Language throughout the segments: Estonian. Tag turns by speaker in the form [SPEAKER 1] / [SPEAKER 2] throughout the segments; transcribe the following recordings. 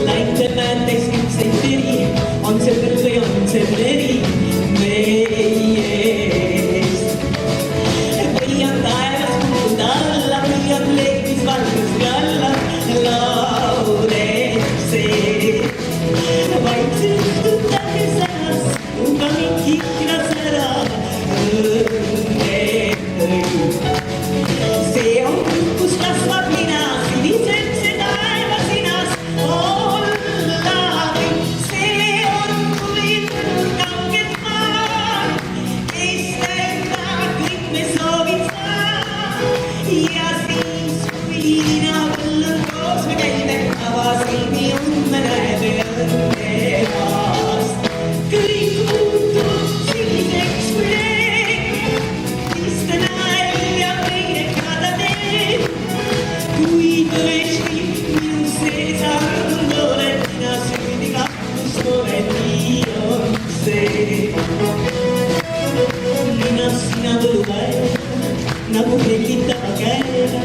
[SPEAKER 1] Laitemäed täis küpseid teri, on see põld või on see meri meie eest. Või on taevas kukkunud alla, või on leekis valgus kalla, lauleb see. Vaikselt istub tähe säras, kuga mind kihras ära õnnetöö. See on kus kasvab mina, sinised see taevasinas olla võib. See on kui kauged maad, kestega kõik me soovid saa. Ja siis kui linapõllul koos me käime, avasilmi unme näeme õnnevast. Kõik muutub siniseks kui leek, pista nalja meile kada teeb. Kui tõesti minu sees armud oled, mina süüdi kahtust olen, nii on see. Linnas sina võlupäev, nagu helgitava käega,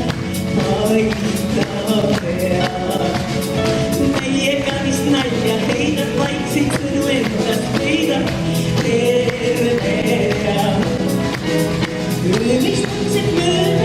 [SPEAKER 1] aitab pead. Meie kaunist nalja heidab, vaikseid sõnu endast heidab, terve pea. Öömist on see mööda.